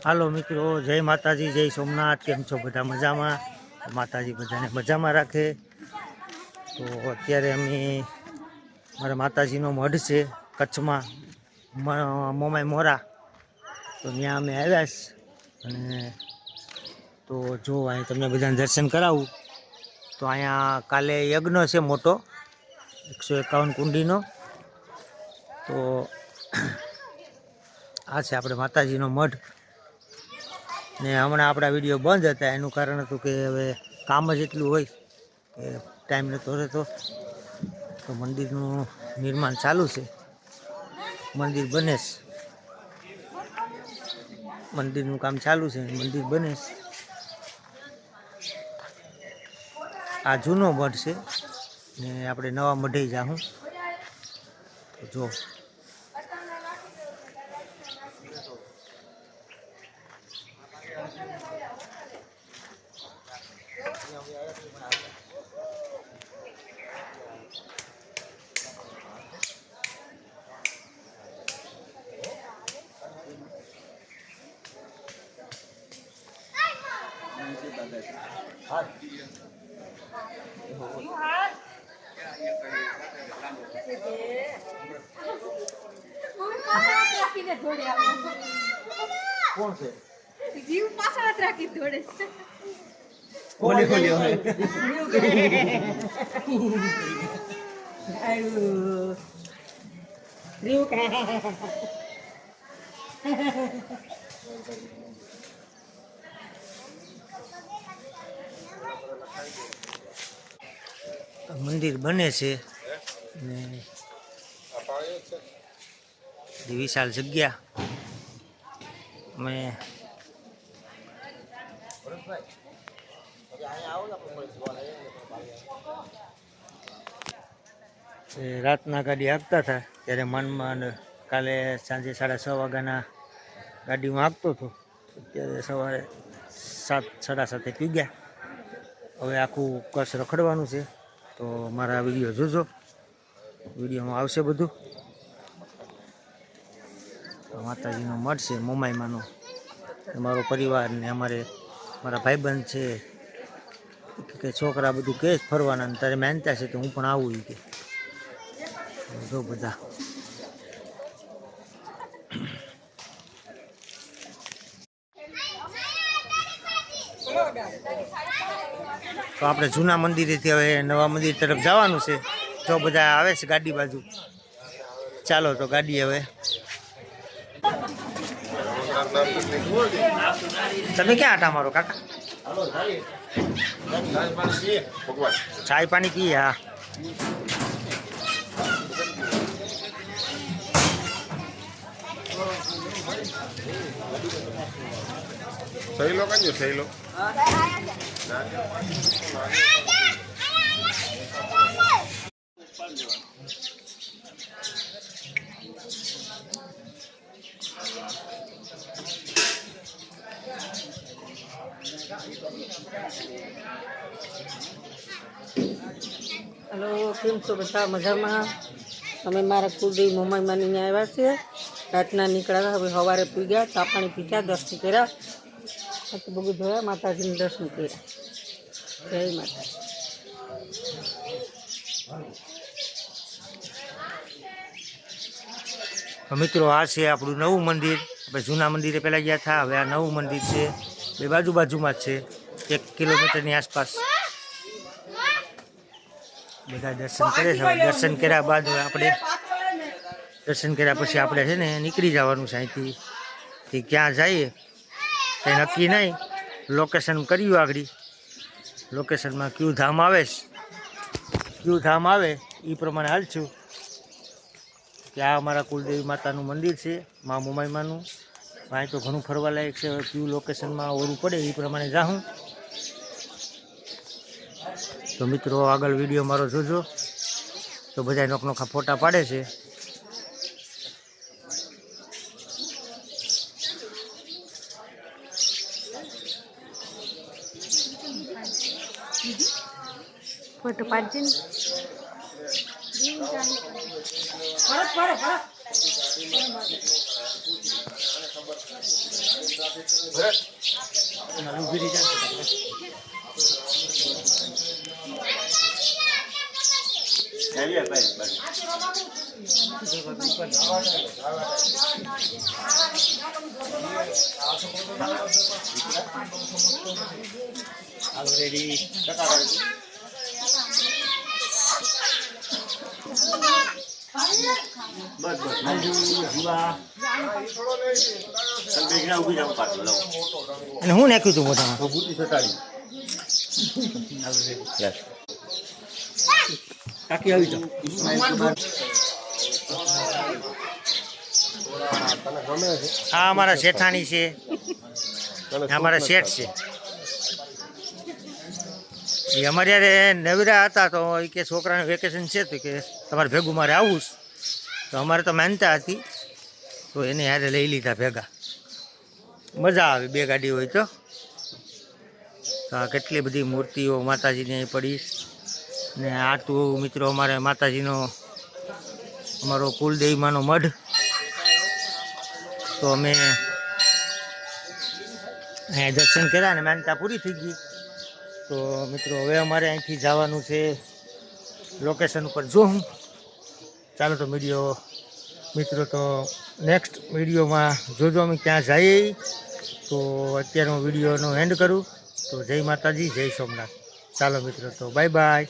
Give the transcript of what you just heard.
હાલો મિત્રો, જય માતાજી, જય સોમનાથ। કેમ છો બધા? મજામાં? માતાજી બધાને મજામાં રાખે। તો અત્યારે અમે મારા માતાજીનો મઢ છે કચ્છમાં, મોમાઈ મોરા, તો ત્યાં અમે આવ્યા છે। અને તો જો અહીં તમને બધાને દર્શન કરાવું તો અહીંયા કાલે યજ્ઞ છે મોટો 151 કુંડીનો। તો આ છે આપણે માતાજીનો મઢ। ને હમણાં આપણા વિડીયો બંધ હતા, એનું કારણ હતું કે હવે કામ જ એટલું હોય કે ટાઈમ નહોતો રહેતો। તો મંદિરનું નિર્માણ ચાલુ છે, મંદિર બને છે, મંદિરનું કામ ચાલુ છે, મંદિર બને છે। આ જૂનો મઢ છે ને આપણે નવા મઢે જાઉં તો જો કોણ છે? જીવ પાછળ રાખી દોડે છે। ખોલી ખોલી હવે મંદિર બને છે ને વિશાળ જગ્યા। અમે રાતના ગાડી હાંકતા હતા ત્યારે મનમાં કાલે સાંજે 6:30 વાગ્યાના ગાડીમાં હાંકતો હતો, અત્યારે સવારે 7:30 પીગ્યા। હવે આખું કચ્છ રખડવાનું છે, તો મારા વિડીયો જોજો, વિડીયોમાં આવશે બધું। માતાજીનો મઠ છે મોમાઈમાંનો, મારો પરિવાર ને મારા ભાઈબંધ છે કે છોકરા બધું કે ફરવાના, તારે માનતા છે તો હું પણ આવું કે જો બધા। તો આપણે જૂના મંદિરેથી હવે નવા મંદિર તરફ જવાનું છે। જો બધા આવે છે ગાડી બાજુ, ચાલો તો ગાડી હવે। તમે ક્યાં આટા મારો કાકા? ચાય પાણી પીએ? હા સહેલો કાંજો સહેલો હલો, કેમ છો બધા? મજામાં? અમે મારા કુલદેવી મોમાઈમાંની અહીંયા આવ્યા છીએ। રાતના નીકળ્યા, હવે સવારે પી ગયા, ચા પાણી પીધા, દર્શન કર્યા, પછી બધું જોયા, માતાજીને દર્શન કર્યા। જય માતા। મિત્રો, આ છે આપણું નવું મંદિર। આપણે જૂના મંદિરે પહેલાં ગયા હતા, હવે આ નવું મંદિર છે, બે બાજુમાં જ છે, 1 કિલોમીટરની આસપાસ। બધા દર્શન કરે છે। દર્શન કર્યા બાદ આપણે પછી આપણે છે ને નીકળી જવાનું છે અહીંથી। ક્યાં જઈએ કંઈ નક્કી નહીં, લોકેશન કર્યું આગળ, લોકેશનમાં કયું ધામ આવે એ પ્રમાણે હાલશું। કે આ અમારા કુલદેવી માતાનું મંદિર છે, મા મોમાઈમાંનું। અહીં તો ઘણું ફરવા લાયક છે, કયું લોકેશનમાં ઓરું પડે એ પ્રમાણે જાઉં। તો મિત્રો, આગળ વિડીયો મારો જોજો, તો બધા નોખા ફોટા પાડે છે। ફોટો પાડજે ને। ભરત અને હું નાખ્યું હતું મોઢામાં કાકી આવી જાઓ. આ અમારા શેઠાણી છે, આ અમારા શેઠ છે. એ અમારે યારે નવરા હતા તો એ કે છોકરાને વેકેશન છે તો કે તમારે ભેગું મારે આવવું છે. તો અમારે તો માનતા હતી તો એને યારે લઈ લીધા ભેગા. મજા આવે બે ગાડી હોય તો. આ કેટલી બધી મૂર્તિઓ માતાજીની અહીં પડી ને આ તો મિત્રો અમારે માતાજીનો અમારો કુલદેવીમાંનો મઢ. તો અમે અહીંયા દર્શન કર્યા અને માનતા પૂરી થઈ ગઈ. તો મિત્રો હવે અમારે અહીંથી જવાનું છે લોકેશન ઉપર જોઉં. ચાલો તો મિત્રો તો નેક્સ્ટ વિડીયોમાં જોજો અમે ક્યાં જઈએ. તો અત્યારે હું વિડીયોનો એન્ડ કરું. તો જય માતાજી, જય સોમનાથ. ચાલો મિત્રો, તો બાય બાય.